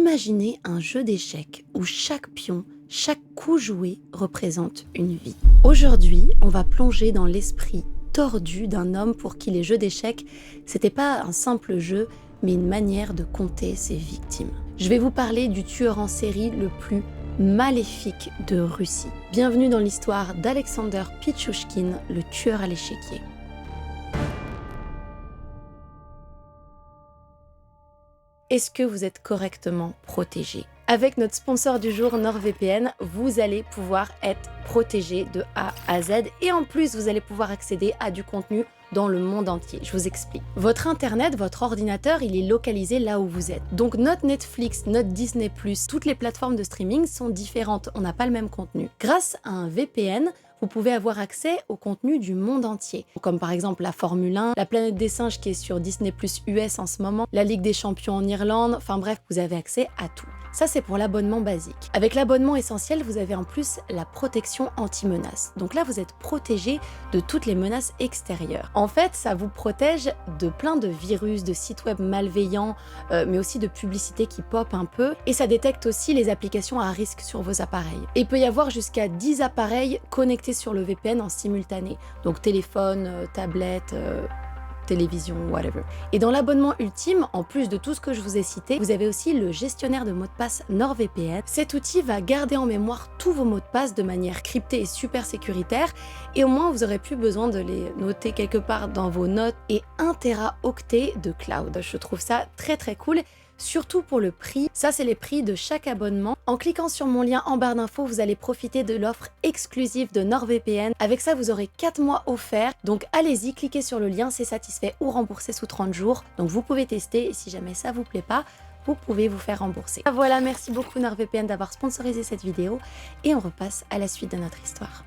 Imaginez un jeu d'échecs où chaque pion, chaque coup joué représente une vie. Aujourd'hui, on va plonger dans l'esprit tordu d'un homme pour qui les jeux d'échecs, c'était pas un simple jeu, mais une manière de compter ses victimes. Je vais vous parler du tueur en série le plus maléfique de Russie. Bienvenue dans l'histoire d'Alexander Pichushkin, le tueur à l'échiquier. Est-ce que vous êtes correctement protégé? Avec notre sponsor du jour, NordVPN, vous allez pouvoir être protégé de A à Z et en plus, vous allez pouvoir accéder à du contenu dans le monde entier. Je vous explique. Votre internet, votre ordinateur, il est localisé là où vous êtes. Donc notre Netflix, notre Disney+, toutes les plateformes de streaming sont différentes. On n'a pas le même contenu. Grâce à un VPN, vous pouvez avoir accès au contenu du monde entier, comme par exemple la Formule 1, la Planète des Singes qui est sur Disney+ US en ce moment, la Ligue des Champions en Irlande, enfin bref, vous avez accès à tout. Ça, c'est pour l'abonnement basique. Avec l'abonnement essentiel, vous avez en plus la protection anti-menaces. Donc là, vous êtes protégé de toutes les menaces extérieures. En fait, ça vous protège de plein de virus, de sites web malveillants, mais aussi de publicités qui pop un peu. Et ça détecte aussi les applications à risque sur vos appareils. Et il peut y avoir jusqu'à 10 appareils connectés sur le VPN en simultané. Donc téléphone, tablette, télévision, whatever. Et dans l'abonnement ultime, en plus de tout ce que je vous ai cité, vous avez aussi le gestionnaire de mots de passe NordVPN. Cet outil va garder en mémoire tous vos mots de passe de manière cryptée et super sécuritaire, et au moins vous aurez plus besoin de les noter quelque part dans vos notes. Et 1 téraoctet de cloud. Je trouve ça très très cool. Surtout pour le prix, ça c'est les prix de chaque abonnement. En cliquant sur mon lien en barre d'infos, vous allez profiter de l'offre exclusive de NordVPN. Avec ça, vous aurez 4 mois offerts. Donc allez-y, cliquez sur le lien, c'est satisfait ou remboursé sous 30 jours. Donc vous pouvez tester et si jamais ça vous plaît pas, vous pouvez vous faire rembourser. Voilà, merci beaucoup NordVPN d'avoir sponsorisé cette vidéo et on repasse à la suite de notre histoire.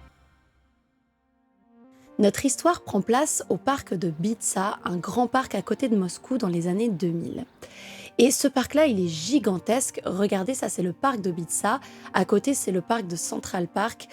Notre histoire prend place au parc de Bitsa, un grand parc à côté de Moscou dans les années 2000. Et ce parc-là, il est gigantesque. Regardez, ça c'est le parc de Bitsa. À côté, c'est le parc de Central Park.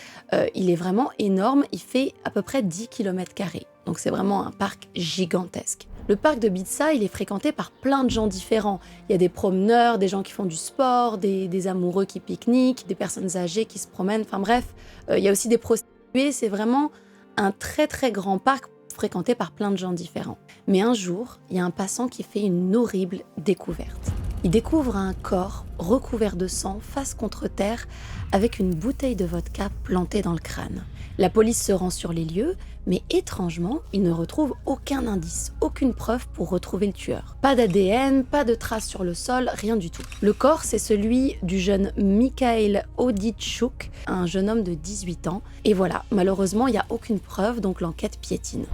Il est vraiment énorme. Il fait à peu près 10 km². Donc c'est vraiment un parc gigantesque. Le parc de Bitsa, il est fréquenté par plein de gens différents. Il y a des promeneurs, des gens qui font du sport, des amoureux qui pique-niquent, des personnes âgées qui se promènent. Enfin bref, il y a aussi des prostituées. C'est vraiment un très très grand parc fréquenté par plein de gens différents. Mais un jour, il y a un passant qui fait une horrible découverte. Il découvre un corps recouvert de sang face contre terre avec une bouteille de vodka plantée dans le crâne. La police se rend sur les lieux, mais étrangement, il ne retrouve aucun indice, aucune preuve pour retrouver le tueur. Pas d'ADN, pas de traces sur le sol, rien du tout. Le corps, c'est celui du jeune Mikhail Oditchuk, un jeune homme de 18 ans. Et voilà, malheureusement, il n'y a aucune preuve, donc l'enquête piétine.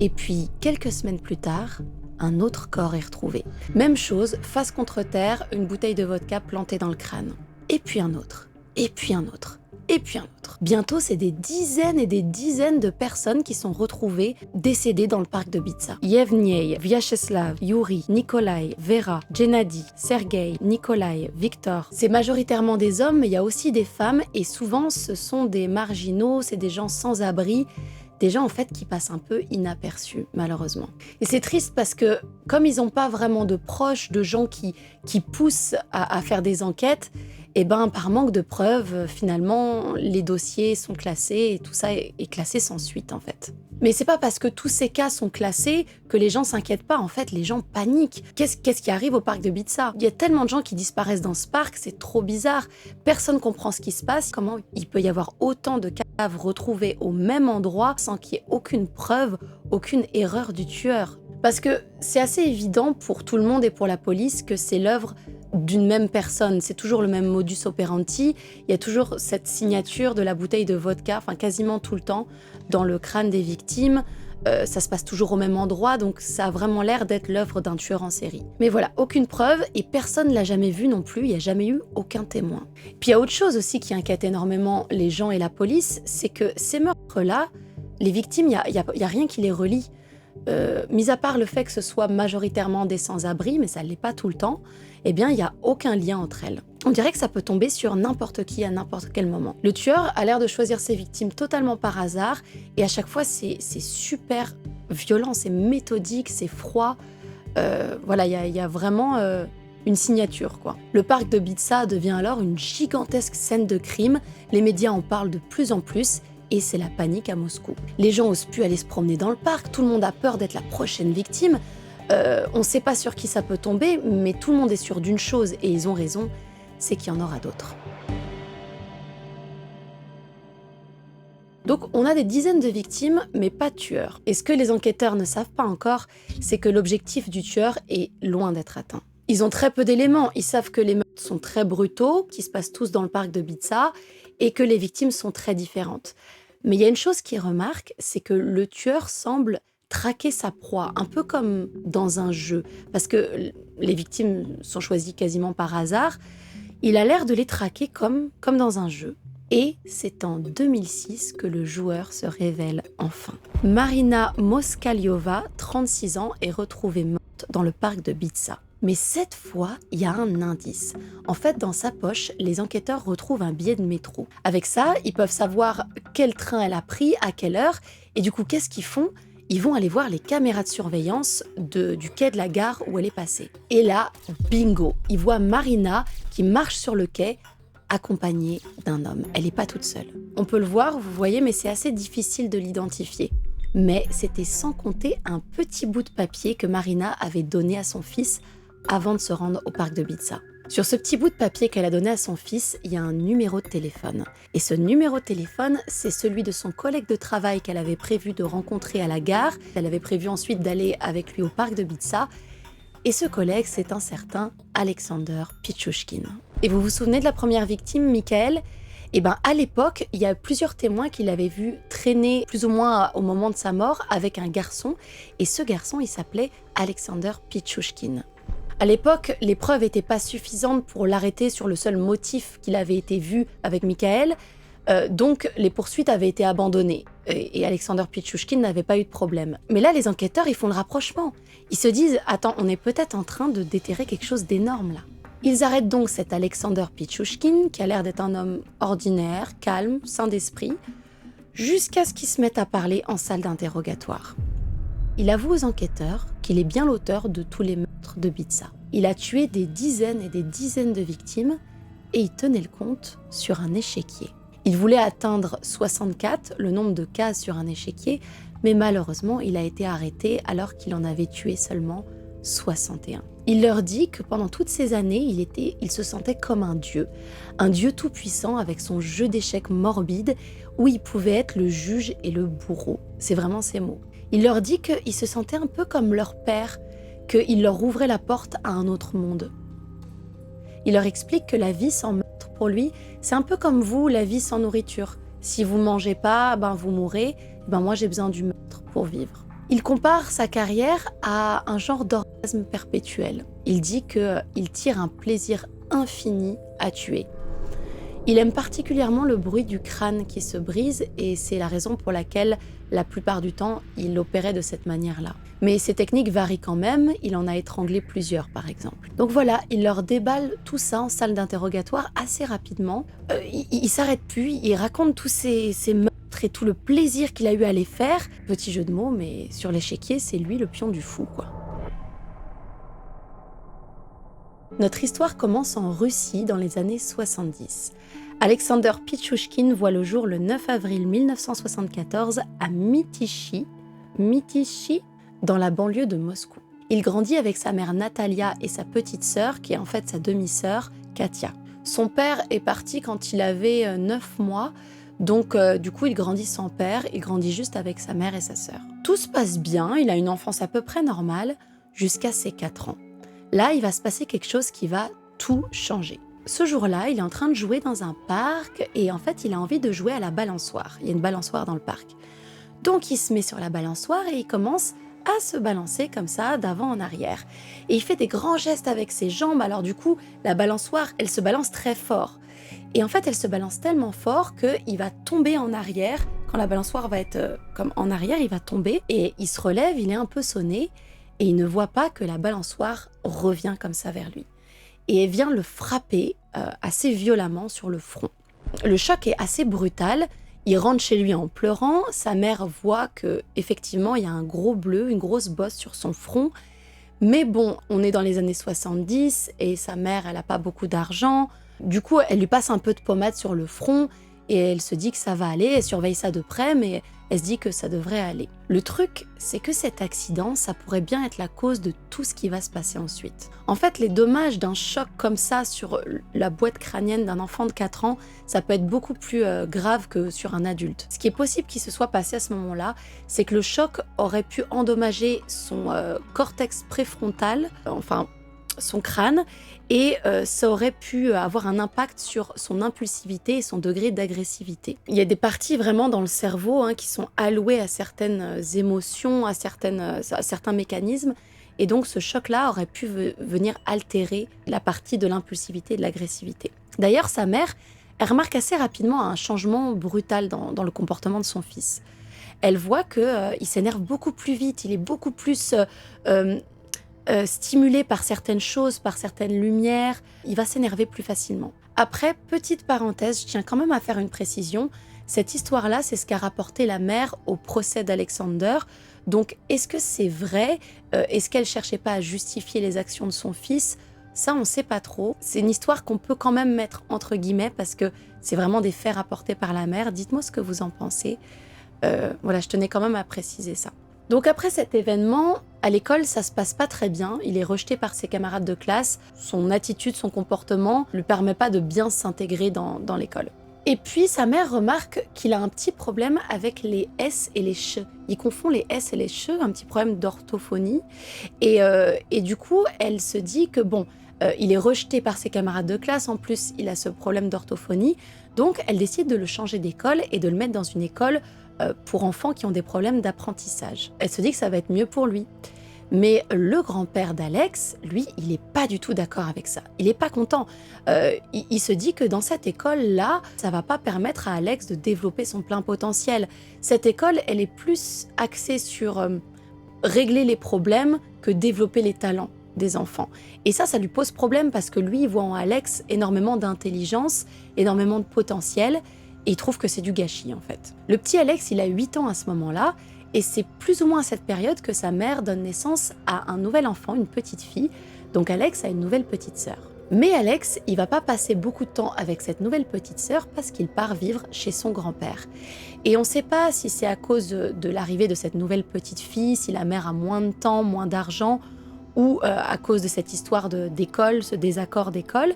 Et puis, quelques semaines plus tard, un autre corps est retrouvé. Même chose, face contre terre, une bouteille de vodka plantée dans le crâne. Et puis un autre, et puis un autre, et puis un autre. Bientôt, c'est des dizaines et des dizaines de personnes qui sont retrouvées décédées dans le parc de Bitsa. Yevgeny, Vyacheslav, Yuri, Nikolai, Vera, Gennady, Sergei, Nikolai, Victor. C'est majoritairement des hommes, mais il y a aussi des femmes et souvent ce sont des marginaux, c'est des gens sans abri. Des gens en fait qui passent un peu inaperçus, malheureusement. Et c'est triste parce que comme ils n'ont pas vraiment de proches, de gens qui poussent à faire des enquêtes, et ben par manque de preuves, finalement, les dossiers sont classés et tout ça est classé sans suite en fait. Mais c'est pas parce que tous ces cas sont classés que les gens s'inquiètent pas, en fait les gens paniquent. Qu'est-ce qui arrive au parc de Bitsa? Il y a tellement de gens qui disparaissent dans ce parc, c'est trop bizarre. Personne comprend ce qui se passe. Comment il peut y avoir autant de cadavres retrouvés au même endroit sans qu'il y ait aucune preuve, aucune erreur du tueur? Parce que c'est assez évident pour tout le monde et pour la police que c'est l'œuvre d'une même personne. C'est toujours le même modus operandi. Il y a toujours cette signature de la bouteille de vodka, enfin quasiment tout le temps, dans le crâne des victimes. Ça se passe toujours au même endroit, donc ça a vraiment l'air d'être l'œuvre d'un tueur en série. Mais voilà, aucune preuve et personne ne l'a jamais vu non plus, il n'y a jamais eu aucun témoin. Puis il y a autre chose aussi qui inquiète énormément les gens et la police, c'est que ces meurtres-là, les victimes, il y a rien qui les relie. Mis à part le fait que ce soit majoritairement des sans-abri, mais ça ne l'est pas tout le temps, eh bien, il n'y a aucun lien entre elles. On dirait que ça peut tomber sur n'importe qui à n'importe quel moment. Le tueur a l'air de choisir ses victimes totalement par hasard, et à chaque fois, c'est super violent, c'est méthodique, c'est froid. Voilà, il y a vraiment une signature, quoi. Le parc de Bitsa devient alors une gigantesque scène de crime, les médias en parlent de plus en plus, et c'est la panique à Moscou. Les gens osent plus aller se promener dans le parc, tout le monde a peur d'être la prochaine victime. On ne sait pas sur qui ça peut tomber, mais tout le monde est sûr d'une chose, et ils ont raison, c'est qu'il y en aura d'autres. Donc on a des dizaines de victimes, mais pas de tueurs. Et ce que les enquêteurs ne savent pas encore, c'est que l'objectif du tueur est loin d'être atteint. Ils ont très peu d'éléments, ils savent que les meurtres sont très brutaux, qui se passent tous dans le parc de Bitsa, et que les victimes sont très différentes. Mais il y a une chose qu'ils remarquent, c'est que le tueur semble traquer sa proie, un peu comme dans un jeu, parce que les victimes sont choisies quasiment par hasard. Il a l'air de les traquer comme dans un jeu. Et c'est en 2006 que le joueur se révèle enfin. Marina Moskaliova, 36 ans, est retrouvée morte dans le parc de Bitsa. Mais cette fois, il y a un indice. En fait, dans sa poche, les enquêteurs retrouvent un billet de métro. Avec ça, ils peuvent savoir quel train elle a pris, à quelle heure, et du coup, qu'est-ce qu'ils font ? Ils vont aller voir les caméras de surveillance du quai de la gare où elle est passée. Et là, bingo, ils voient Marina qui marche sur le quai, accompagnée d'un homme. Elle n'est pas toute seule. On peut le voir, vous voyez, mais c'est assez difficile de l'identifier. Mais c'était sans compter un petit bout de papier que Marina avait donné à son fils avant de se rendre au parc de Bitsa. Sur ce petit bout de papier qu'elle a donné à son fils, il y a un numéro de téléphone. Et ce numéro de téléphone, c'est celui de son collègue de travail qu'elle avait prévu de rencontrer à la gare. Elle avait prévu ensuite d'aller avec lui au parc de Bitsa. Et ce collègue, c'est un certain Alexander Pichushkin. Et vous vous souvenez de la première victime, Michael ? Eh bien, à l'époque, il y a plusieurs témoins qui l'avaient vu traîner plus ou moins au moment de sa mort avec un garçon. Et ce garçon, il s'appelait Alexander Pichushkin. À l'époque, les preuves n'étaient pas suffisantes pour l'arrêter sur le seul motif qu'il avait été vu avec Michael. Donc, les poursuites avaient été abandonnées. Et Alexander Pichushkin n'avait pas eu de problème. Mais là, les enquêteurs, ils font le rapprochement. Ils se disent « Attends, on est peut-être en train de déterrer quelque chose d'énorme là ». Ils arrêtent donc cet Alexander Pichushkin, qui a l'air d'être un homme ordinaire, calme, sain d'esprit, jusqu'à ce qu'il se mette à parler en salle d'interrogatoire. Il avoue aux enquêteurs qu'il est bien l'auteur de tous les meurtres de Bitsa. Il a tué des dizaines et des dizaines de victimes et il tenait le compte sur un échiquier. Il voulait atteindre 64, le nombre de cases sur un échiquier, mais malheureusement, il a été arrêté alors qu'il en avait tué seulement 61. Il leur dit que pendant toutes ces années, il se sentait comme un dieu tout-puissant avec son jeu d'échecs morbide où il pouvait être le juge et le bourreau. C'est vraiment ces mots. Il leur dit qu'il se sentait un peu comme leur père, qu'il leur ouvrait la porte à un autre monde. Il leur explique que la vie sans meurtre, pour lui, c'est un peu comme vous, la vie sans nourriture. Si vous ne mangez pas, vous mourrez. Moi, j'ai besoin du meurtre pour vivre. Il compare sa carrière à un genre d'orgasme perpétuel. Il dit qu'il tire un plaisir infini à tuer. Il aime particulièrement le bruit du crâne qui se brise et c'est la raison pour laquelle, la plupart du temps, il opérait de cette manière-là. Mais ses techniques varient quand même, il en a étranglé plusieurs par exemple. Donc voilà, il leur déballe tout ça en salle d'interrogatoire assez rapidement. Il s'arrête plus, il raconte tous ces meurtres et tout le plaisir qu'il a eu à les faire. Petit jeu de mots, mais sur l'échiquier, c'est lui le pion du fou, quoi. Notre histoire commence en Russie dans les années 70. Alexander Pichushkin voit le jour le 9 avril 1974 à Mytichi, dans la banlieue de Moscou. Il grandit avec sa mère Natalia et sa petite sœur, qui est en fait sa demi-sœur, Katia. Son père est parti quand il avait 9 mois, donc du coup il grandit sans père, il grandit juste avec sa mère et sa sœur. Tout se passe bien, il a une enfance à peu près normale, jusqu'à ses 4 ans. Là, il va se passer quelque chose qui va tout changer. Ce jour-là, il est en train de jouer dans un parc et en fait, il a envie de jouer à la balançoire. Il y a une balançoire dans le parc. Donc, il se met sur la balançoire et il commence à se balancer comme ça, d'avant en arrière. Et il fait des grands gestes avec ses jambes. Alors du coup, la balançoire, elle se balance très fort. Et en fait, elle se balance tellement fort qu'il va tomber en arrière. Quand la balançoire va être comme en arrière, il va tomber et il se relève, il est un peu sonné. Et il ne voit pas que la balançoire revient comme ça vers lui. Et elle vient le frapper assez violemment sur le front. Le choc est assez brutal. Il rentre chez lui en pleurant. Sa mère voit qu'effectivement, il y a un gros bleu, une grosse bosse sur son front. Mais bon, on est dans les années 70 et sa mère, elle a pas beaucoup d'argent. Du coup, elle lui passe un peu de pommade sur le front et elle se dit que ça va aller. Elle surveille ça de près, mais elle se dit que ça devrait aller. Le truc, c'est que cet accident, ça pourrait bien être la cause de tout ce qui va se passer ensuite. En fait, les dommages d'un choc comme ça sur la boîte crânienne d'un enfant de 4 ans, ça peut être beaucoup plus grave que sur un adulte. Ce qui est possible qu'il se soit passé à ce moment-là, c'est que le choc aurait pu endommager son cortex préfrontal, enfin son crâne, et ça aurait pu avoir un impact sur son impulsivité et son degré d'agressivité. Il y a des parties vraiment dans le cerveau qui sont allouées à certaines émotions, à certains mécanismes, et donc ce choc-là aurait pu venir altérer la partie de l'impulsivité et de l'agressivité. D'ailleurs, sa mère, elle remarque assez rapidement un changement brutal dans le comportement de son fils. Elle voit qu'il s'énerve beaucoup plus vite, il est beaucoup plus stimulé par certaines choses, par certaines lumières, il va s'énerver plus facilement. Après, petite parenthèse, je tiens quand même à faire une précision. Cette histoire-là, c'est ce qu'a rapporté la mère au procès d'Alexander. Donc, est-ce que c'est vrai? Est-ce qu'elle cherchait pas à justifier les actions de son fils? Ça, on ne sait pas trop. C'est une histoire qu'on peut quand même mettre entre guillemets parce que c'est vraiment des faits rapportés par la mère. Dites-moi ce que vous en pensez. Voilà, je tenais quand même à préciser ça. Donc après cet événement, à l'école, ça se passe pas très bien. Il est rejeté par ses camarades de classe. Son attitude, son comportement lui permet pas de bien s'intégrer dans l'école. Et puis sa mère remarque qu'il a un petit problème avec les S et les ch. Il confond les S et les ch, un petit problème d'orthophonie. Et du coup, elle se dit que bon, il est rejeté par ses camarades de classe. En plus, il a ce problème d'orthophonie. Donc elle décide de le changer d'école et de le mettre dans une école pour enfants qui ont des problèmes d'apprentissage. Elle se dit que ça va être mieux pour lui. Mais le grand-père d'Alex, lui, il n'est pas du tout d'accord avec ça. Il n'est pas content. Il se dit que dans cette école-là, ça ne va pas permettre à Alex de développer son plein potentiel. Cette école, elle est plus axée sur régler les problèmes que développer les talents des enfants. Et ça lui pose problème parce que lui, il voit en Alex énormément d'intelligence, énormément de potentiel, et il trouve que c'est du gâchis en fait. Le petit Alex, il a 8 ans à ce moment-là, et c'est plus ou moins à cette période que sa mère donne naissance à un nouvel enfant, une petite fille. Donc Alex a une nouvelle petite sœur. Mais Alex, il va pas passer beaucoup de temps avec cette nouvelle petite sœur parce qu'il part vivre chez son grand-père. Et on ne sait pas si c'est à cause de l'arrivée de cette nouvelle petite fille, si la mère a moins de temps, moins d'argent, ou à cause de cette histoire d'école, ce désaccord d'école.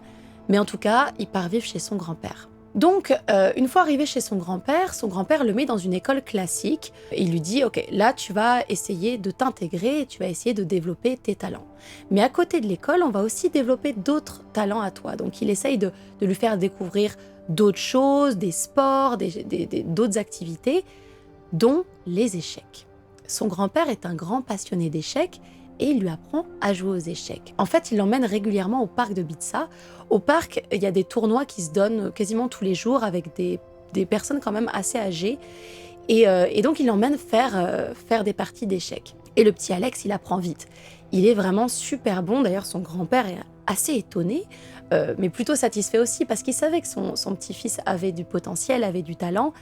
Mais en tout cas, il part vivre chez son grand-père. Donc, une fois arrivé chez son grand-père le met dans une école classique. Et il lui dit, ok, là tu vas essayer de t'intégrer et tu vas essayer de développer tes talents. Mais à côté de l'école, on va aussi développer d'autres talents à toi. Donc il essaye de lui faire découvrir d'autres choses, des sports, d'autres activités, dont les échecs. Son grand-père est un grand passionné d'échecs et il lui apprend à jouer aux échecs. En fait, il l'emmène régulièrement au parc de Bitsa. Au parc, il y a des tournois qui se donnent quasiment tous les jours avec des personnes quand même assez âgées. Et donc, il l'emmène faire des parties d'échecs. Et le petit Alex, il apprend vite. Il est vraiment super bon. D'ailleurs, son grand-père est assez étonné, mais plutôt satisfait aussi parce qu'il savait que son petit-fils avait du potentiel, avait du talent.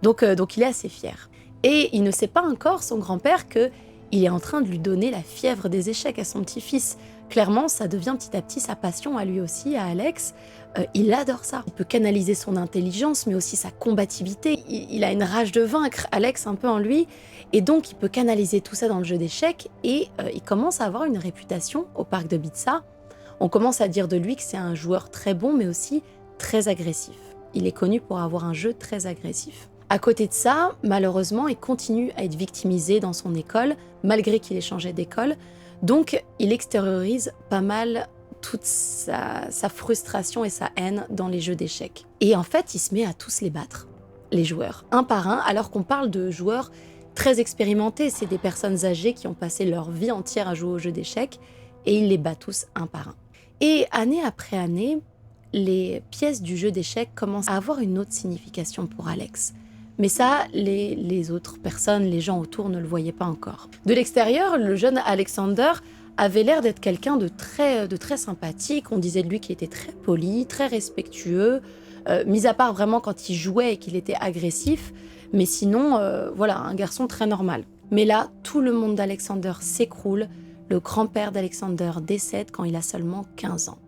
Donc il est assez fier. Et il ne sait pas encore, son grand-père, qu'il est en train de lui donner la fièvre des échecs à son petit-fils. Clairement, ça devient petit à petit sa passion à lui aussi, à Alex. Il adore ça. Il peut canaliser son intelligence, mais aussi sa combativité. Il a une rage de vaincre, Alex, un peu en lui. Et donc, il peut canaliser tout ça dans le jeu d'échecs. Et il commence à avoir une réputation au parc de Bitsa. On commence à dire de lui que c'est un joueur très bon, mais aussi très agressif. Il est connu pour avoir un jeu très agressif. À côté de ça, malheureusement, il continue à être victimisé dans son école, malgré qu'il ait changé d'école. Donc, il extériorise pas mal toute sa frustration et sa haine dans les jeux d'échecs. Et en fait, il se met à tous les battre, les joueurs, un par un, alors qu'on parle de joueurs très expérimentés. C'est des personnes âgées qui ont passé leur vie entière à jouer aux jeux d'échecs, et il les bat tous un par un. Et année après année, les pièces du jeu d'échecs commencent à avoir une autre signification pour Alex. Mais ça, les autres personnes, les gens autour ne le voyaient pas encore. De l'extérieur, le jeune Alexander avait l'air d'être quelqu'un de très sympathique. On disait de lui qu'il était très poli, très respectueux, mis à part vraiment quand il jouait et qu'il était agressif. Mais sinon, voilà, un garçon très normal. Mais là, tout le monde d'Alexander s'écroule le grand-père d'Alexander décède quand il a seulement 15 ans.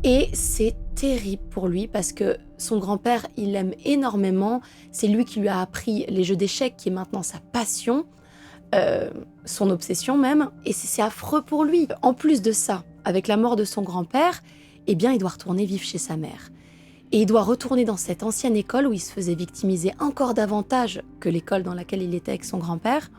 Et c'est terrible pour lui parce que son grand-père, il l'aime énormément. C'est lui qui lui a appris les jeux d'échecs, qui est maintenant sa passion, son obsession même. Et c'est affreux pour lui. En plus de ça, avec la mort de son grand-père, eh bien, il doit retourner vivre chez sa mère. Et il doit retourner dans cette ancienne école où il se faisait victimiser encore davantage que l'école dans laquelle il était avec son grand-père.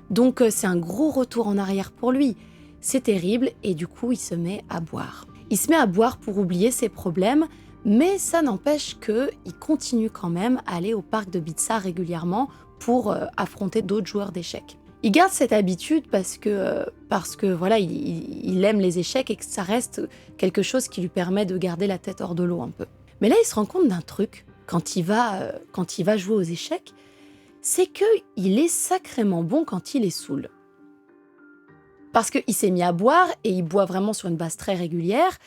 Donc c'est un gros retour en arrière pour lui. C'est terrible et du coup, il se met à boire. Il se met à boire pour oublier ses problèmes, mais ça n'empêche qu'il continue quand même à aller au parc de Bitsa régulièrement pour affronter d'autres joueurs d'échecs. Il garde cette habitude parce que voilà, il aime les échecs et que ça reste quelque chose qui lui permet de garder la tête hors de l'eau un peu. Mais là, il se rend compte d'un truc quand il va jouer aux échecs, c'est qu'il est sacrément bon quand il est saoul. Parce qu'il s'est mis à boire et il boit vraiment sur une base très régulière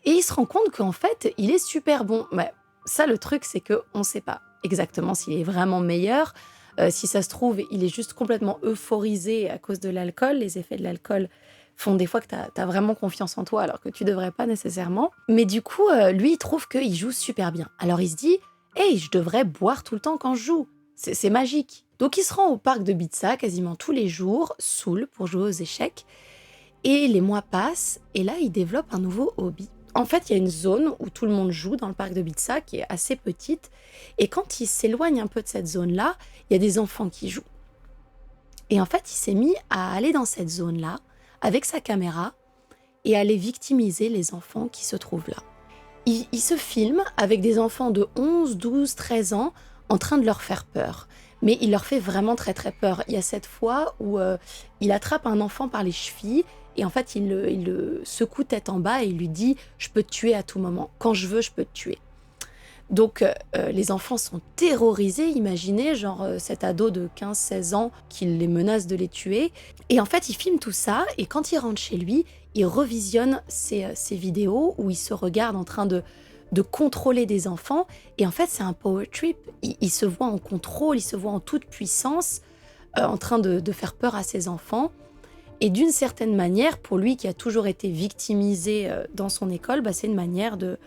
et il se rend compte qu'en fait, il est super bon. Mais ça, le truc, c'est qu'on ne sait pas exactement s'il est vraiment meilleur. Si ça se trouve, il est juste complètement euphorisé à cause de l'alcool. Les effets de l'alcool font des fois que tu as vraiment confiance en toi alors que tu devrais pas nécessairement. Mais du coup, lui, il trouve qu'il joue super bien. Alors il se dit « Hey, je devrais boire tout le temps quand je joue. C'est magique !» Donc il se rend au parc de Bitsa quasiment tous les jours, saoul, pour jouer aux échecs. Et les mois passent, et là, il développe un nouveau hobby. En fait, il y a une zone où tout le monde joue dans le parc de Bitsa, qui est assez petite. Et quand il s'éloigne un peu de cette zone-là, il y a des enfants qui jouent. Et en fait, il s'est mis à aller dans cette zone-là, avec sa caméra, et à aller victimiser les enfants qui se trouvent là. Il se filme avec des enfants de 11, 12, 13 ans, en train de leur faire peur. Mais il leur fait vraiment très très peur. Il y a cette fois où il attrape un enfant par les chevilles et en fait il le secoue tête en bas et il lui dit « Je peux te tuer à tout moment. Quand je veux, je peux te tuer. » Donc les enfants sont terrorisés, imaginez, genre cet ado de 15-16 ans qui les menace de les tuer. Et en fait, il filme tout ça et quand il rentre chez lui, il revisionne ces vidéos où il se regarde en train de contrôler des enfants. Et en fait, c'est un power trip. Il se voit en contrôle, il se voit en toute puissance, en train de faire peur à ses enfants. Et d'une certaine manière, pour lui qui a toujours été victimisé dans son école, c'est une manière de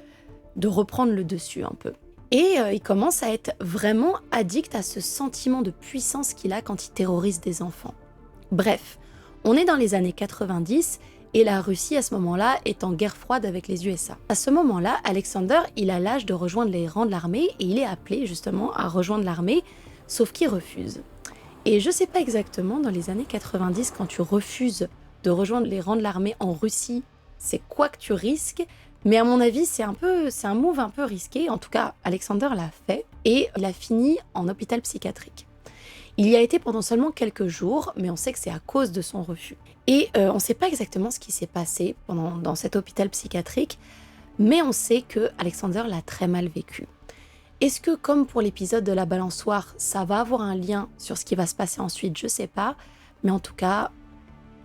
reprendre le dessus un peu. Et il commence à être vraiment addict à ce sentiment de puissance qu'il a quand il terrorise des enfants. Bref, on est dans les années 90 et la Russie à ce moment-là est en guerre froide avec les USA. À ce moment-là, Alexander, il a l'âge de rejoindre les rangs de l'armée et il est appelé justement à rejoindre l'armée, sauf qu'il refuse. Et je sais pas exactement, dans les années 90, quand tu refuses de rejoindre les rangs de l'armée en Russie, c'est quoi que tu risques ? Mais à mon avis, c'est un move un peu risqué. En tout cas, Alexander l'a fait et il a fini en hôpital psychiatrique. Il y a été pendant seulement quelques jours, mais on sait que c'est à cause de son refus. Et on ne sait pas exactement ce qui s'est passé dans cet hôpital psychiatrique, mais on sait que Alexander l'a très mal vécu. Est-ce que, comme pour l'épisode de la balançoire, ça va avoir un lien sur ce qui va se passer ensuite? Je ne sais pas, mais en tout cas,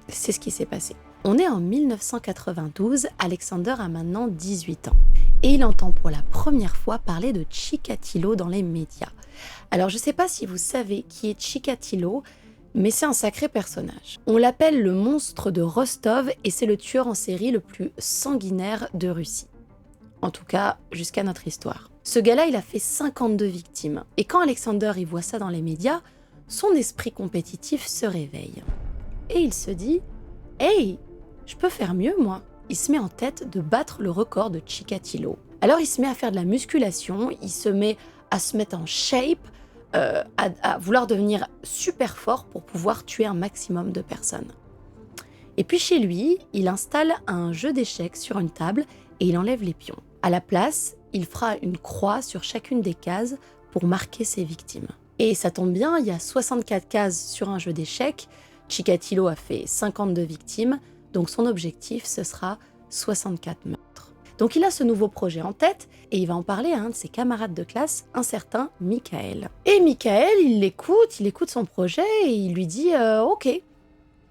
c'est ce qui s'est passé. On est en 1992, Alexander a maintenant 18 ans. Et il entend pour la première fois parler de Chikatilo dans les médias. Alors je ne sais pas si vous savez qui est Chikatilo, mais c'est un sacré personnage. On l'appelle le monstre de Rostov et c'est le tueur en série le plus sanguinaire de Russie. En tout cas, jusqu'à notre histoire. Ce gars-là, il a fait 52 victimes. Et quand Alexander y voit ça dans les médias, son esprit compétitif se réveille. Et il se dit « Hey, je peux faire mieux, moi !» Il se met en tête de battre le record de Chikatilo. Alors il se met à faire de la musculation, il se met à se mettre en shape, à vouloir devenir super fort pour pouvoir tuer un maximum de personnes. Et puis chez lui, il installe un jeu d'échecs sur une table et il enlève les pions. À la place, il fera une croix sur chacune des cases pour marquer ses victimes. Et ça tombe bien, il y a 64 cases sur un jeu d'échecs. Chikatilo a fait 52 victimes, donc son objectif, ce sera 64 meurtres. Donc il a ce nouveau projet en tête et il va en parler à un de ses camarades de classe, un certain Michael. Et Michael, il écoute son projet et il lui dit Ok,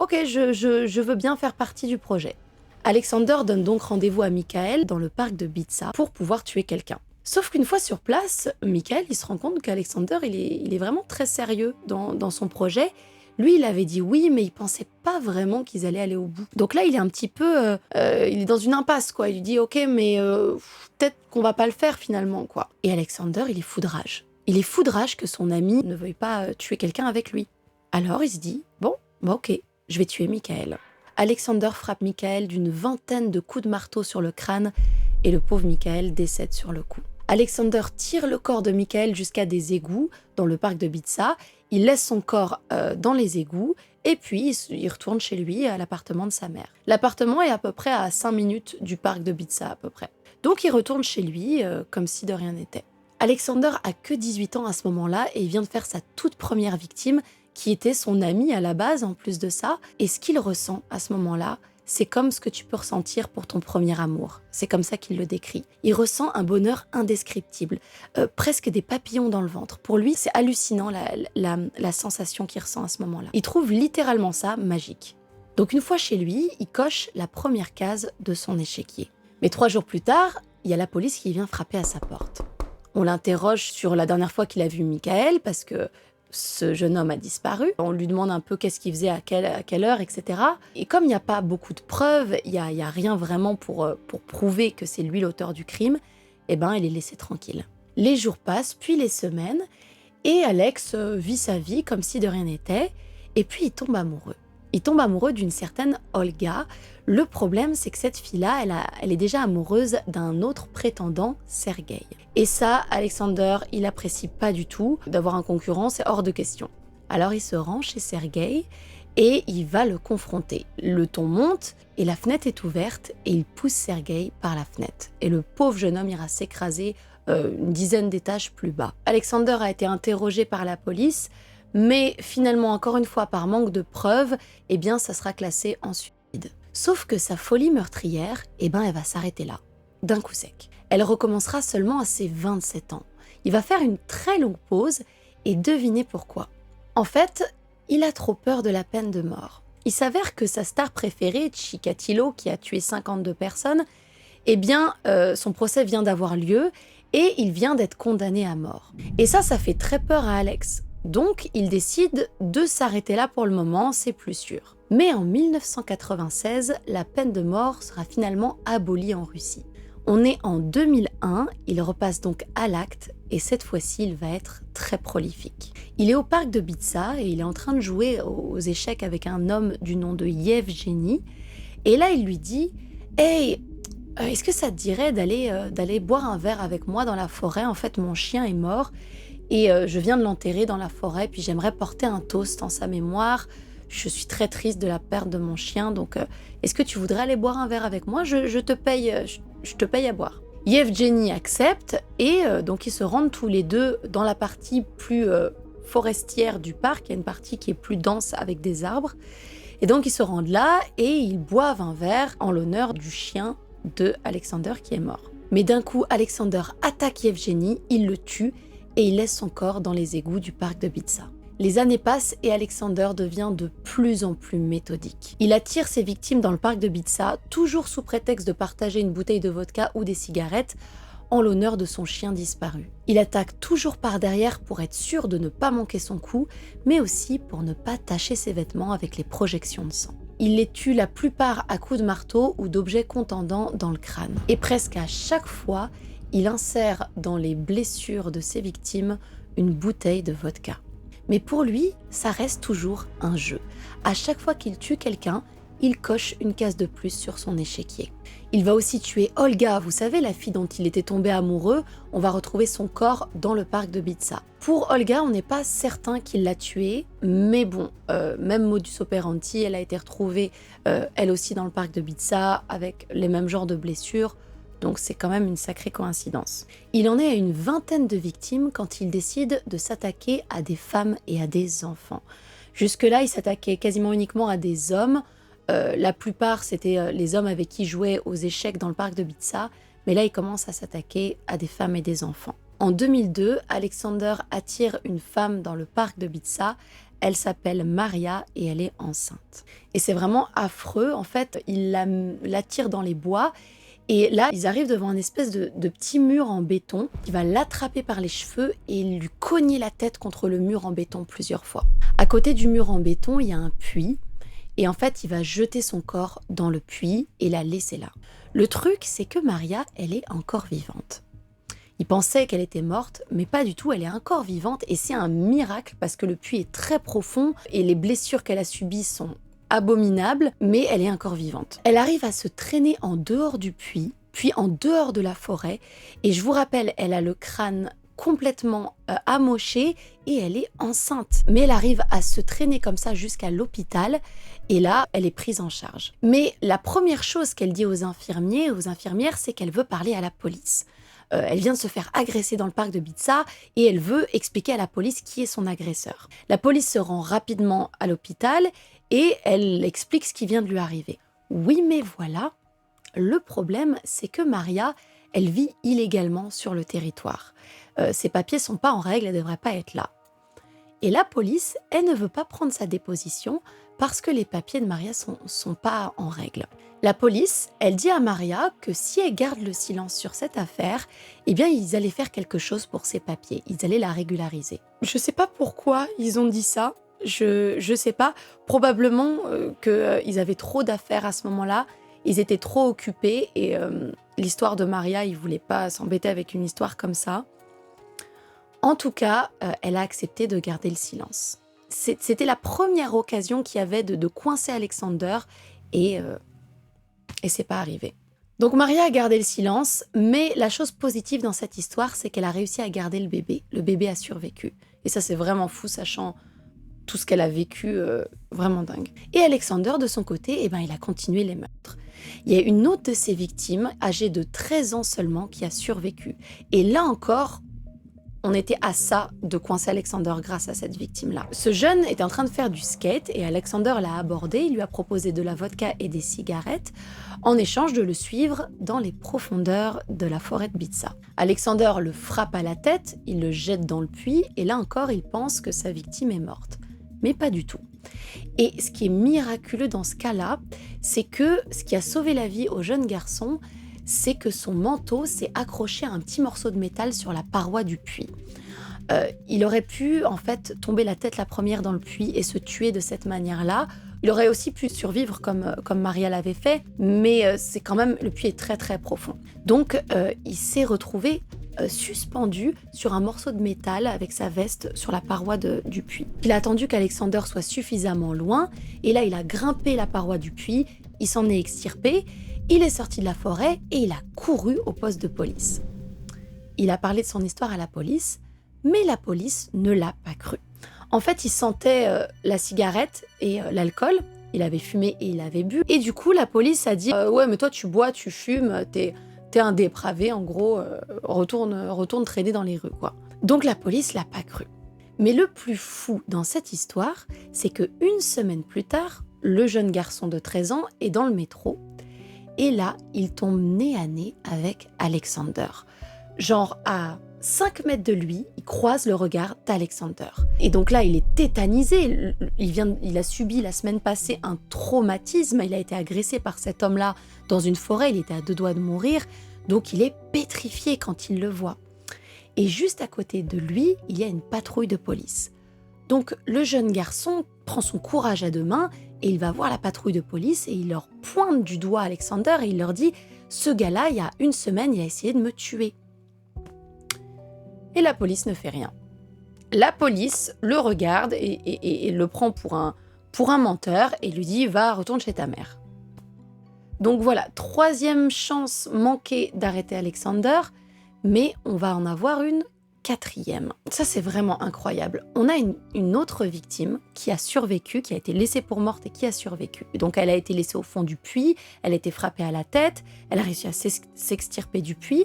je veux bien faire partie du projet. Alexander donne donc rendez-vous à Michael dans le parc de Bitsa pour pouvoir tuer quelqu'un. Sauf qu'une fois sur place, Michael il se rend compte qu'Alexander il est vraiment très sérieux dans son projet. Lui, il avait dit oui, mais il pensait pas vraiment qu'ils allaient aller au bout. Donc là, il est un petit peu... il est dans une impasse, quoi. Il lui dit, ok, mais peut-être qu'on va pas le faire finalement, quoi. Et Alexander, il est fou de rage. Il est fou de rage que son ami ne veuille pas tuer quelqu'un avec lui. Alors, il se dit, bon, bah ok, je vais tuer Michael. Alexander frappe Michael d'une 20aine de coups de marteau sur le crâne et le pauvre Michael décède sur le coup. Alexander tire le corps de Michael jusqu'à des égouts dans le parc de Bitsa. Il laisse son corps dans les égouts et puis il retourne chez lui à l'appartement de sa mère. L'appartement est à peu près à 5 minutes du parc de Bitsa à peu près. Donc il retourne chez lui comme si de rien n'était. Alexander a que 18 ans à ce moment-là et il vient de faire sa toute première victime qui était son ami à la base en plus de ça. Et ce qu'il ressent à ce moment-là, c'est comme ce que tu peux ressentir pour ton premier amour. C'est comme ça qu'il le décrit. Il ressent un bonheur indescriptible, presque des papillons dans le ventre. Pour lui, c'est hallucinant la sensation qu'il ressent à ce moment-là. Il trouve littéralement ça magique. Donc une fois chez lui, il coche la première case de son échiquier. Mais 3 jours plus tard, il y a la police qui vient frapper à sa porte. On l'interroge sur la dernière fois qu'il a vu Michael, parce que ce jeune homme a disparu. On lui demande un peu qu'est-ce qu'il faisait, à quelle heure, etc. Et comme il n'y a pas beaucoup de preuves, il y a rien vraiment pour prouver que c'est lui l'auteur du crime, eh ben, il est laissé tranquille. Les jours passent, puis les semaines, et Alex vit sa vie comme si de rien n'était, et puis il tombe amoureux. Il tombe amoureux d'une certaine Olga. Le problème, c'est que cette fille-là, elle est déjà amoureuse d'un autre prétendant, Sergueï. Et ça, Alexander, il apprécie pas du tout. D'avoir un concurrent, c'est hors de question. Alors il se rend chez Sergueï et il va le confronter. Le ton monte et la fenêtre est ouverte et il pousse Sergueï par la fenêtre. Et le pauvre jeune homme ira s'écraser une dizaine d'étages plus bas. Alexander a été interrogé par la police, mais finalement, encore une fois, par manque de preuves, eh bien, ça sera classé en suicide. Sauf que sa folie meurtrière, eh ben, elle va s'arrêter là, d'un coup sec. Elle recommencera seulement à ses 27 ans. Il va faire une très longue pause et devinez pourquoi. En fait, il a trop peur de la peine de mort. Il s'avère que sa star préférée, Chikatilo, qui a tué 52 personnes, eh bien, son procès vient d'avoir lieu et il vient d'être condamné à mort. Et ça fait très peur à Alex. Donc, il décide de s'arrêter là pour le moment, c'est plus sûr. Mais en 1996, la peine de mort sera finalement abolie en Russie. On est en 2001, il repasse donc à l'acte et cette fois-ci, il va être très prolifique. Il est au parc de Bitsa et il est en train de jouer aux échecs avec un homme du nom de Yevgeny. Et là, il lui dit « Hey, est-ce que ça te dirait d'aller boire un verre avec moi dans la forêt? En fait, mon chien est mort. Et je viens de l'enterrer dans la forêt, puis j'aimerais porter un toast en sa mémoire. Je suis très triste de la perte de mon chien, donc est-ce que tu voudrais aller boire un verre avec moi? Je te paye à boire. Yevgeny accepte, et donc ils se rendent tous les deux dans la partie plus forestière du parc. Il y a une partie qui est plus dense avec des arbres. Et donc ils se rendent là, et ils boivent un verre en l'honneur du chien de Alexander qui est mort. Mais d'un coup, Alexander attaque Yevgeny, il le tue, et il laisse son corps dans les égouts du parc de Bitsa. Les années passent et Alexander devient de plus en plus méthodique. Il attire ses victimes dans le parc de Bitsa, toujours sous prétexte de partager une bouteille de vodka ou des cigarettes, en l'honneur de son chien disparu. Il attaque toujours par derrière pour être sûr de ne pas manquer son coup, mais aussi pour ne pas tacher ses vêtements avec les projections de sang. Il les tue la plupart à coups de marteau ou d'objets contendants dans le crâne. Et presque à chaque fois, il insère dans les blessures de ses victimes une bouteille de vodka. Mais pour lui, ça reste toujours un jeu. À chaque fois qu'il tue quelqu'un, il coche une case de plus sur son échiquier. Il va aussi tuer Olga, vous savez, la fille dont il était tombé amoureux. On va retrouver son corps dans le parc de Bitsa. Pour Olga, on n'est pas certain qu'il l'a tuée, mais bon, même modus operandi, elle a été retrouvée elle aussi dans le parc de Bitsa avec les mêmes genres de blessures. Donc c'est quand même une sacrée coïncidence. Il en est à une 20aine de victimes quand il décide de s'attaquer à des femmes et à des enfants. Jusque-là, il s'attaquait quasiment uniquement à des hommes. La plupart, c'était les hommes avec qui il jouait aux échecs dans le parc de Bitsa. Mais là, il commence à s'attaquer à des femmes et des enfants. En 2002, Alexander attire une femme dans le parc de Bitsa. Elle s'appelle Maria et elle est enceinte. Et c'est vraiment affreux. En fait, il l'attire dans les bois. Et là, ils arrivent devant un espèce de petit mur en béton qui va l'attraper par les cheveux et lui cogner la tête contre le mur en béton plusieurs fois. À côté du mur en béton, il y a un puits. Et en fait, il va jeter son corps dans le puits et la laisser là. Le truc, c'est que Maria, elle est encore vivante. Il pensait qu'elle était morte, mais pas du tout, elle est encore vivante et c'est un miracle parce que le puits est très profond et les blessures qu'elle a subies sont abominables, mais elle est encore vivante. Elle arrive à se traîner en dehors du puits, puis en dehors de la forêt, et je vous rappelle, elle a le crâne complètement amoché et elle est enceinte. Mais elle arrive à se traîner comme ça jusqu'à l'hôpital et là, elle est prise en charge. Mais la première chose qu'elle dit aux infirmiers et aux infirmières, c'est qu'elle veut parler à la police. Elle vient de se faire agresser dans le parc de Ibiza et elle veut expliquer à la police qui est son agresseur. La police se rend rapidement à l'hôpital et elle explique ce qui vient de lui arriver. Oui, mais voilà, le problème, c'est que Maria, elle vit illégalement sur le territoire. Ses papiers sont pas en règle, elle devrait pas être là. Et la police, elle ne veut pas prendre sa déposition parce que les papiers de Maria sont pas en règle. La police, elle dit à Maria que si elle garde le silence sur cette affaire, eh bien ils allaient faire quelque chose pour ses papiers, ils allaient la régulariser. Je sais pas pourquoi ils ont dit ça, je sais pas, probablement qu'ils avaient trop d'affaires à ce moment-là, ils étaient trop occupés et l'histoire de Maria, ils voulaient pas s'embêter avec une histoire comme ça. En tout cas, elle a accepté de garder le silence. C'était la première occasion qu'il y avait de coincer Alexander et c'est pas arrivé. Donc Maria a gardé le silence, mais la chose positive dans cette histoire, c'est qu'elle a réussi à garder le bébé. Le bébé a survécu. Et ça, c'est vraiment fou, sachant tout ce qu'elle a vécu, vraiment dingue. Et Alexander, de son côté, il a continué les meurtres. Il y a une autre de ses victimes, âgée de 13 ans seulement, qui a survécu. Et là encore, on était à ça de coincer Alexander grâce à cette victime-là. Ce jeune était en train de faire du skate et Alexander l'a abordé, il lui a proposé de la vodka et des cigarettes en échange de le suivre dans les profondeurs de la forêt de Ibiza. Alexander le frappe à la tête, il le jette dans le puits et là encore il pense que sa victime est morte. Mais pas du tout. Et ce qui est miraculeux dans ce cas-là, c'est que ce qui a sauvé la vie au jeune garçon, c'est que son manteau s'est accroché à un petit morceau de métal sur la paroi du puits. Il aurait pu en fait tomber la tête la première dans le puits et se tuer de cette manière-là. Il aurait aussi pu survivre comme Maria l'avait fait, mais c'est quand même, le puits est très très profond. Donc il s'est retrouvé suspendu sur un morceau de métal avec sa veste sur la paroi du puits. Il a attendu qu'Alexander soit suffisamment loin et là il a grimpé la paroi du puits, il s'en est extirpé. Il est sorti de la forêt et il a couru au poste de police. Il a parlé de son histoire à la police, mais la police ne l'a pas cru. En fait, il sentait la cigarette et l'alcool. Il avait fumé et il avait bu. Et du coup, la police a dit « Ouais, mais toi, tu bois, tu fumes, t'es un dépravé, en gros, retourne traîner dans les rues, quoi. » Donc la police l'a pas cru. Mais le plus fou dans cette histoire, c'est qu'une semaine plus tard, le jeune garçon de 13 ans est dans le métro. Et là, il tombe nez à nez avec Alexander. Genre à 5 mètres de lui, il croise le regard d'Alexander. Et donc là, il est tétanisé. Il a subi la semaine passée un traumatisme. Il a été agressé par cet homme-là dans une forêt. Il était à 2 doigts de mourir. Donc il est pétrifié quand il le voit. Et juste à côté de lui, il y a une patrouille de police. Donc le jeune garçon prend son courage à 2 mains et il va voir la patrouille de police et il leur pointe du doigt Alexander et il leur dit « Ce gars-là, il y a 1 semaine, il a essayé de me tuer. » Et la police ne fait rien. La police le regarde et le prend pour un menteur et lui dit « Va, retourne chez ta mère. » Donc voilà, 3e chance manquée d'arrêter Alexander, mais on va en avoir une 4e. Ça, c'est vraiment incroyable. On a une autre victime qui a survécu, qui a été laissée pour morte et qui a survécu. Donc, elle a été laissée au fond du puits, elle a été frappée à la tête, elle a réussi à s'extirper du puits.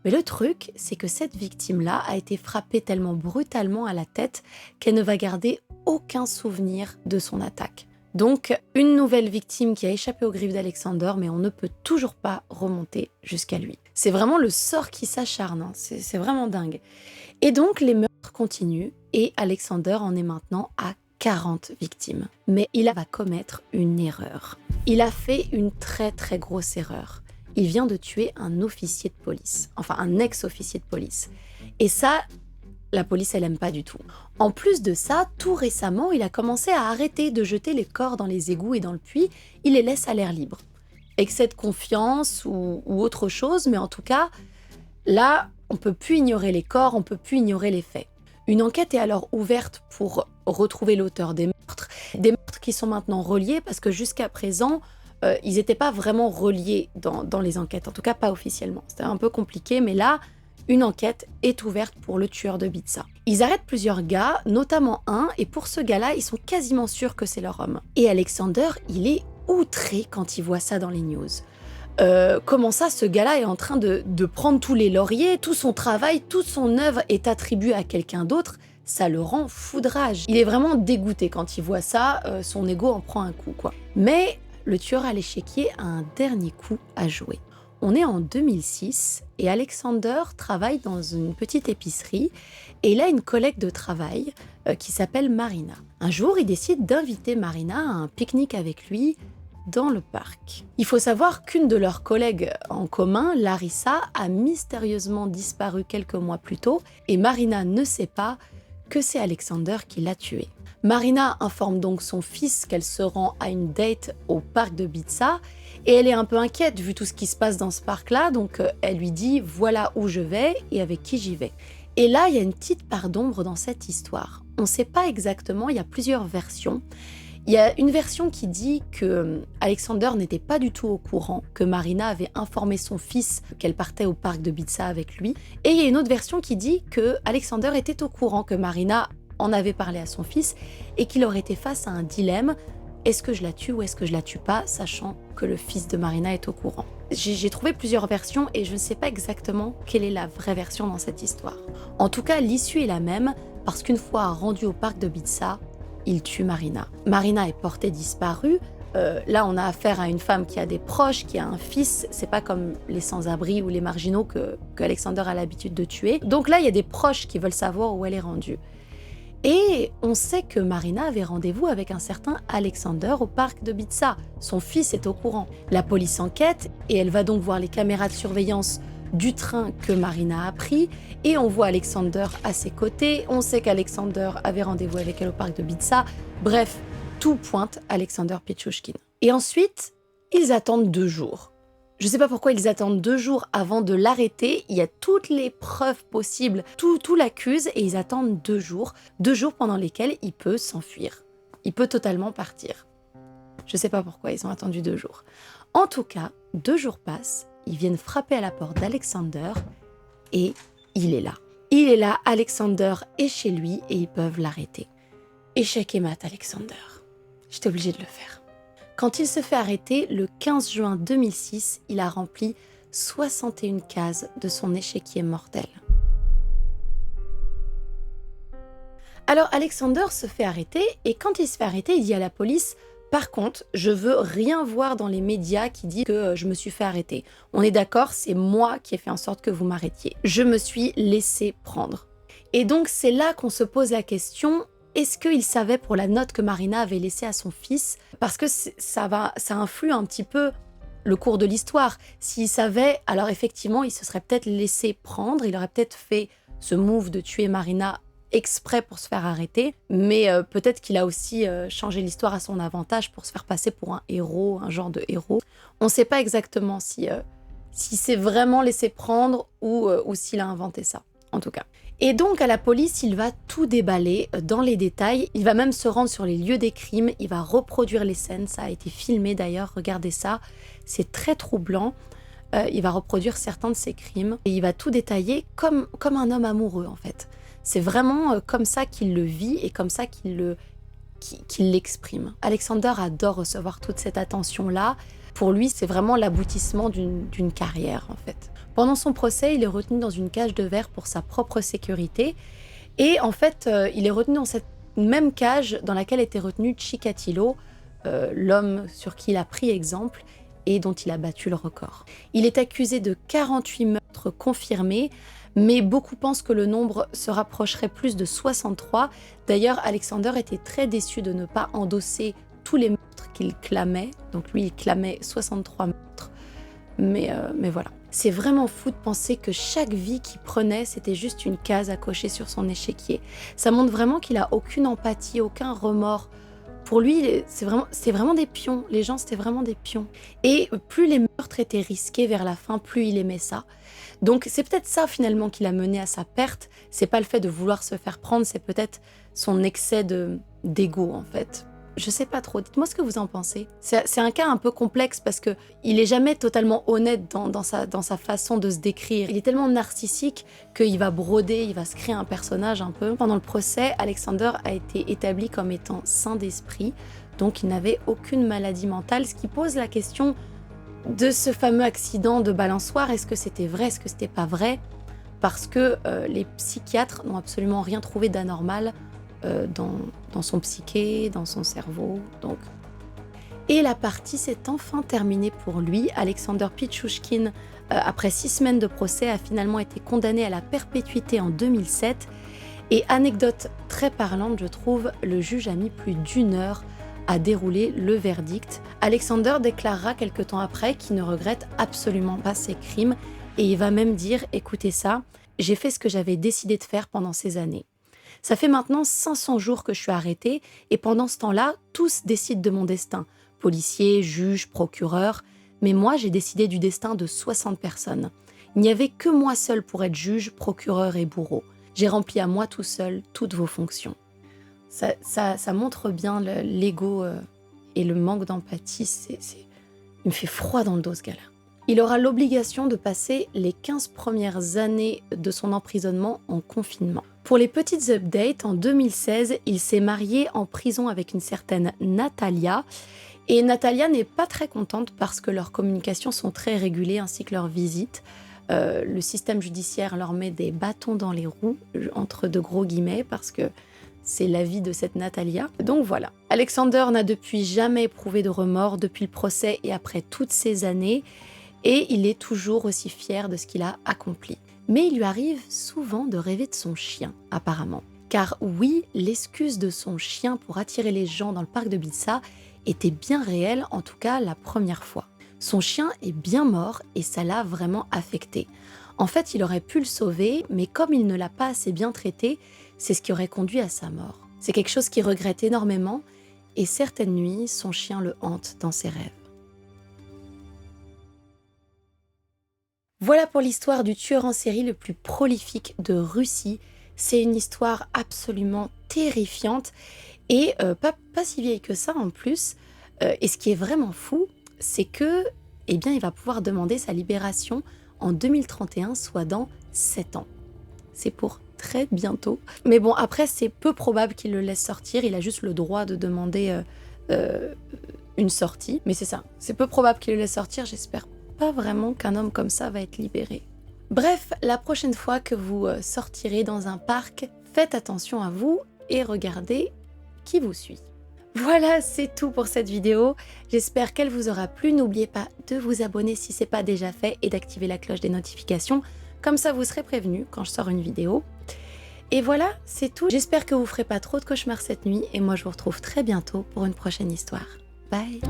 Mais le truc, c'est que cette victime-là a été frappée tellement brutalement à la tête qu'elle ne va garder aucun souvenir de son attaque. Donc, une nouvelle victime qui a échappé aux griffes d'Alexander, mais on ne peut toujours pas remonter jusqu'à lui. C'est vraiment le sort qui s'acharne, hein. C'est vraiment dingue. Et donc, les meurtres continuent et Alexander en est maintenant à 40 victimes. Mais il va commettre une erreur. Il a fait une très très grosse erreur. il vient de tuer un officier de police, enfin un ex-officier de police. Et ça, la police, elle aime pas du tout. En plus de ça, tout récemment, il a commencé à arrêter de jeter les corps dans les égouts et dans le puits, il les laisse à l'air libre. Excès de confiance ou autre chose, mais en tout cas, là, on peut plus ignorer les corps, on peut plus ignorer les faits. Une enquête est alors ouverte pour retrouver l'auteur des meurtres qui sont maintenant reliés, parce que jusqu'à présent, ils n'étaient pas vraiment reliés dans les enquêtes, en tout cas pas officiellement. C'était un peu compliqué, mais là, une enquête est ouverte pour le tueur de Bitsa. Ils arrêtent plusieurs gars, notamment un, et pour ce gars-là, ils sont quasiment sûrs que c'est leur homme. Et Alexander, il est outré quand il voit ça dans les news. Comment ça, ce gars-là est en train de prendre tous les lauriers, tout son travail, toute son œuvre est attribuée à quelqu'un d'autre, ça le rend foudrage. Il est vraiment dégoûté quand il voit ça, son ego en prend un coup, quoi. Mais le tueur à l'échiquier a un dernier coup à jouer. On est en 2006 et Alexander travaille dans une petite épicerie et il a une collègue de travail qui s'appelle Marina. Un jour, il décide d'inviter Marina à un pique-nique avec lui dans le parc. Il faut savoir qu'une de leurs collègues en commun, Larissa, a mystérieusement disparu quelques mois plus tôt et Marina ne sait pas que c'est Alexander qui l'a tuée. Marina informe donc son fils qu'elle se rend à une date au parc de Bitsa et elle est un peu inquiète vu tout ce qui se passe dans ce parc-là, donc elle lui dit voilà où je vais et avec qui j'y vais. Et là, il y a une petite part d'ombre dans cette histoire. On ne sait pas exactement, il y a plusieurs versions. Il y a une version qui dit que Alexander n'était pas du tout au courant, que Marina avait informé son fils qu'elle partait au parc de Bitsa avec lui. Et il y a une autre version qui dit que Alexander était au courant, que Marina en avait parlé à son fils et qu'il aurait été face à un dilemme. Est-ce que je la tue ou est-ce que je la tue pas, sachant que le fils de Marina est au courant. J'ai trouvé plusieurs versions et je ne sais pas exactement quelle est la vraie version dans cette histoire. En tout cas, l'issue est la même parce qu'une fois rendu au parc de Bitsa, il tue Marina. Marina est portée disparue. Là, on a affaire à une femme qui a des proches, qui a un fils. C'est pas comme les sans-abri ou les marginaux que Alexander a l'habitude de tuer. Donc là, il y a des proches qui veulent savoir où elle est rendue. Et on sait que Marina avait rendez-vous avec un certain Alexander au parc de Bitsa. Son fils est au courant. La police enquête et elle va donc voir les caméras de surveillance du train que Marina a pris et on voit Alexander à ses côtés. On sait qu'Alexander avait rendez-vous avec elle au parc de Bitsa. Bref, tout pointe Alexander Pietrushkin. Et ensuite, ils attendent 2 jours. Je ne sais pas pourquoi ils attendent 2 jours avant de l'arrêter. Il y a toutes les preuves possibles. Tout l'accuse et ils attendent 2 jours. 2 jours pendant lesquels il peut s'enfuir. Il peut totalement partir. Je ne sais pas pourquoi ils ont attendu 2 jours. En tout cas, 2 jours passent. Ils viennent frapper à la porte d'Alexander et il est là. Il est là, Alexander est chez lui et ils peuvent l'arrêter. Échec et mat, Alexander. J'étais obligée de le faire. Quand il se fait arrêter, le 15 juin 2006, il a rempli 61 cases de son échiquier mortel. Alors Alexander se fait arrêter et quand il se fait arrêter, il dit à la police « Par contre, je veux rien voir dans les médias qui disent que je me suis fait arrêter. On est d'accord, c'est moi qui ai fait en sorte que vous m'arrêtiez. Je me suis laissé prendre. » Et donc c'est là qu'on se pose la question, est-ce qu'il savait pour la note que Marina avait laissée à son fils? Parce que ça influe un petit peu le cours de l'histoire. S'il savait, alors effectivement, il se serait peut-être laissé prendre, il aurait peut-être fait ce move de tuer Marina exprès pour se faire arrêter, mais peut-être qu'il a aussi changé l'histoire à son avantage pour se faire passer pour un héros, un genre de héros. On ne sait pas exactement si s'est vraiment laissé prendre ou s'il a inventé ça, en tout cas. Et donc à la police, il va tout déballer dans les détails, il va même se rendre sur les lieux des crimes, il va reproduire les scènes, ça a été filmé d'ailleurs, regardez ça, c'est très troublant. Il va reproduire certains de ses crimes et il va tout détailler comme un homme amoureux en fait. C'est vraiment comme ça qu'il le vit et comme ça qu'il l'exprime. Alexander adore recevoir toute cette attention-là. Pour lui, c'est vraiment l'aboutissement d'une carrière en fait. Pendant son procès, il est retenu dans une cage de verre pour sa propre sécurité. Et en fait, il est retenu dans cette même cage dans laquelle était retenu Chikatilo, l'homme sur qui il a pris exemple et dont il a battu le record. Il est accusé de 48 meurtres confirmés, mais beaucoup pensent que le nombre se rapprocherait plus de 63. D'ailleurs, Alexander était très déçu de ne pas endosser tous les meurtres qu'il clamait. Donc lui, il clamait 63 meurtres. Mais voilà. C'est vraiment fou de penser que chaque vie qu'il prenait, c'était juste une case à cocher sur son échiquier. Ça montre vraiment qu'il a aucune empathie, aucun remords. Pour lui, c'est vraiment des pions. Les gens, c'était vraiment des pions. Et plus les meurtres étaient risqués vers la fin, plus il aimait ça. Donc c'est peut-être ça finalement qui l'a mené à sa perte. C'est pas le fait de vouloir se faire prendre, c'est peut-être son excès d'ego en fait. Je sais pas trop, dites-moi ce que vous en pensez. C'est un cas un peu complexe parce que il est jamais totalement honnête dans sa façon de se décrire. Il est tellement narcissique qu'il va broder, il va se créer un personnage un peu. Pendant le procès, Alexander a été établi comme étant sain d'esprit, donc il n'avait aucune maladie mentale, ce qui pose la question de ce fameux accident de balançoire. Est-ce que c'était vrai, est-ce que c'était pas vrai? Parce que les psychiatres n'ont absolument rien trouvé d'anormal dans son psyché, dans son cerveau. Donc. Et la partie s'est enfin terminée pour lui. Alexander Pichushkin, après 6 semaines de procès, a finalement été condamné à la perpétuité en 2007. Et anecdote très parlante, je trouve, le juge a mis plus d'1 heure à dérouler le verdict. Alexander déclarera quelque temps après qu'il ne regrette absolument pas ses crimes. Et il va même dire, écoutez ça, j'ai fait ce que j'avais décidé de faire pendant ces années. Ça fait maintenant 500 jours que je suis arrêtée et pendant ce temps-là, tous décident de mon destin. Policiers, juges, procureurs. Mais moi, j'ai décidé du destin de 60 personnes. Il n'y avait que moi seul pour être juge, procureur et bourreau. J'ai rempli à moi tout seul toutes vos fonctions. Ça montre bien l'ego et le manque d'empathie. Il me fait froid dans le dos, ce gars-là. Il aura l'obligation de passer les 15 premières années de son emprisonnement en confinement. Pour les petites updates, en 2016, il s'est marié en prison avec une certaine Natalia. Et Natalia n'est pas très contente parce que leurs communications sont très régulées ainsi que leurs visites. Le système judiciaire leur met des bâtons dans les roues, entre de gros guillemets, parce que c'est la vie de cette Natalia. Donc voilà. Alexander n'a depuis jamais éprouvé de remords depuis le procès et après toutes ces années. Et il est toujours aussi fier de ce qu'il a accompli. Mais il lui arrive souvent de rêver de son chien, apparemment. Car oui, l'excuse de son chien pour attirer les gens dans le parc de Ibiza était bien réelle, en tout cas la première fois. Son chien est bien mort et ça l'a vraiment affecté. En fait, il aurait pu le sauver, mais comme il ne l'a pas assez bien traité, c'est ce qui aurait conduit à sa mort. C'est quelque chose qu'il regrette énormément et certaines nuits, son chien le hante dans ses rêves. Voilà pour l'histoire du tueur en série le plus prolifique de Russie. C'est une histoire absolument terrifiante et pas si vieille que ça en plus. Et ce qui est vraiment fou, c'est que, eh bien, il va pouvoir demander sa libération en 2031, soit dans 7 ans. C'est pour très bientôt. Mais bon, après, c'est peu probable qu'il le laisse sortir. Il a juste le droit de demander une sortie. Mais c'est ça, c'est peu probable qu'il le laisse sortir, j'espère pas vraiment qu'un homme comme ça va être libéré. Bref, la prochaine fois que vous sortirez dans un parc, faites attention à vous et regardez qui vous suit. Voilà, c'est tout pour cette vidéo. J'espère qu'elle vous aura plu. N'oubliez pas de vous abonner si ce n'est pas déjà fait et d'activer la cloche des notifications. Comme ça, vous serez prévenu quand je sors une vidéo. Et voilà, c'est tout. J'espère que vous ne ferez pas trop de cauchemars cette nuit et moi, je vous retrouve très bientôt pour une prochaine histoire. Bye!